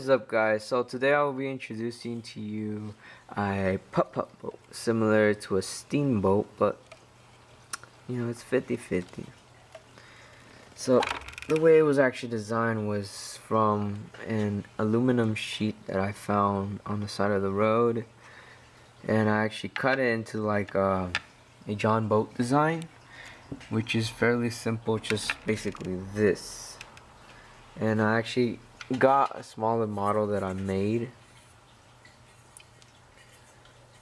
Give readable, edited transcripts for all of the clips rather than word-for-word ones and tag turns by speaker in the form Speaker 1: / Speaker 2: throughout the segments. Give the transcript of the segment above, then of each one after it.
Speaker 1: is up, guys? So today I will be introducing to you a putt-putt boat, similar to a steamboat, but you know, it's 50-50. So the way it was actually designed was from an aluminum sheet that I found on the side of the road, and I actually cut it into like a John boat design, which is fairly simple, just basically this. And I actually got a smaller model that I made.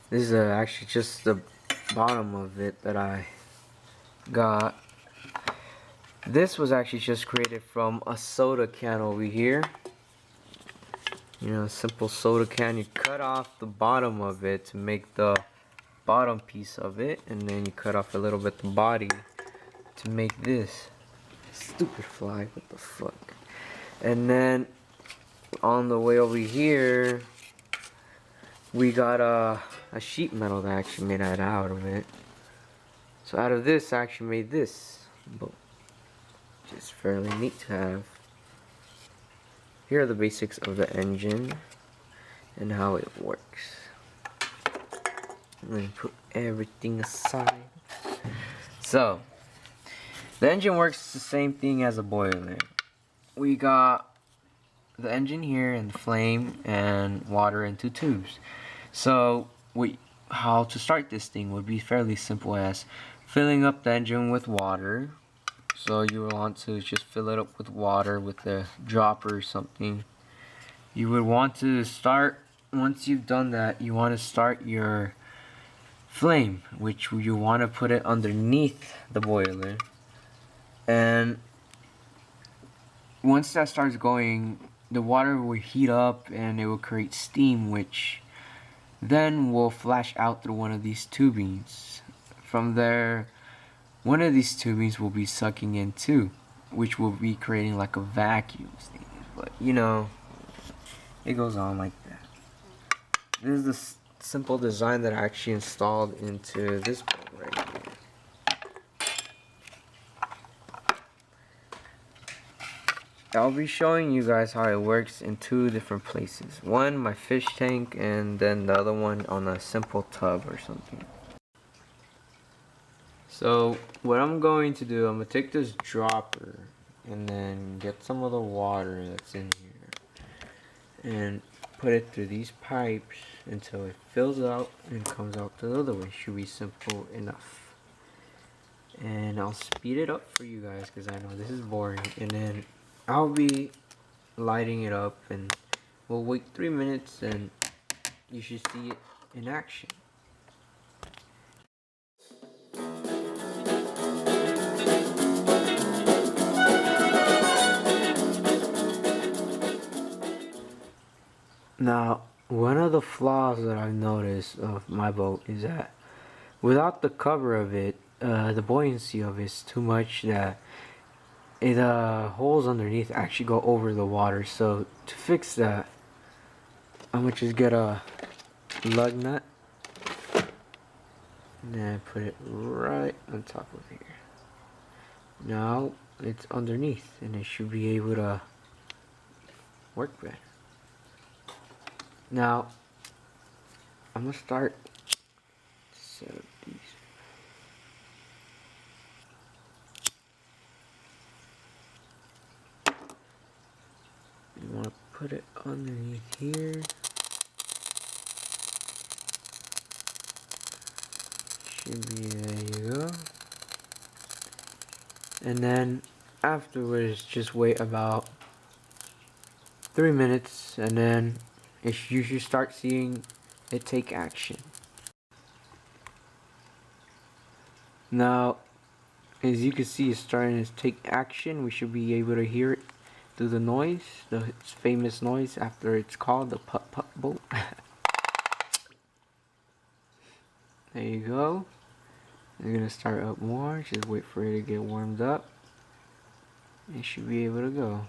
Speaker 1: This is actually just the bottom of it that I got. This was actually just created from a soda can over here. You know, a simple soda can. You cut off the bottom of it to make the bottom piece of it, and then you cut off a little bit the body to make this. Stupid fly, what the fuck. And then on the way over here, we got a sheet metal that actually made that out of it. So out of this, I actually made this boat, which is fairly neat to have. Here are the basics of the engine and how it works. Let me put everything aside. So the engine works the same thing as a boiler. We got the engine here and the flame and water in 2 tubes. So how to start this thing would be fairly simple, as filling up the engine with water. So you would want to just fill it up with water with a dropper or something. You would want to start, once you've done that, you want to start your flame, which you want to put it underneath the boiler. And once that starts going, the water will heat up and it will create steam, which then will flash out through one of these tubings. From there, one of these tubings will be sucking in too, which will be creating like a vacuum thing. But you know, it goes on like that. This is the simple design that I actually installed into this boat right here. I'll be showing you guys how it works in 2 different places. One, my fish tank, and then the other one on a simple tub or something. So what I'm going to do, I'm going to take this dropper and then get some of the water that's in here and put it through these pipes until it fills out and comes out the other way. Should be simple enough. And I'll speed it up for you guys because I know this is boring. And then I'll be lighting it up, and we'll wait 3 minutes and you should see it in action. Now, one of the flaws that I've noticed of my boat is that without the cover of it, the buoyancy of it is too much that holes underneath actually go over the water. So to fix that, I'm gonna just get a lug nut and then put it right on top of here. Now it's underneath and it should be able to work better. Now I'm gonna start to set up these. You want to put it underneath here. Should be, there you go. And then afterwards, just wait about 3 minutes, and then you should start seeing it take action. Now, as you can see, it's starting to take action. We should be able to hear it through the noise, the famous noise after it's called the putt-putt boat. There you go. You're gonna start up more. Just wait for it to get warmed up. It should be able to go.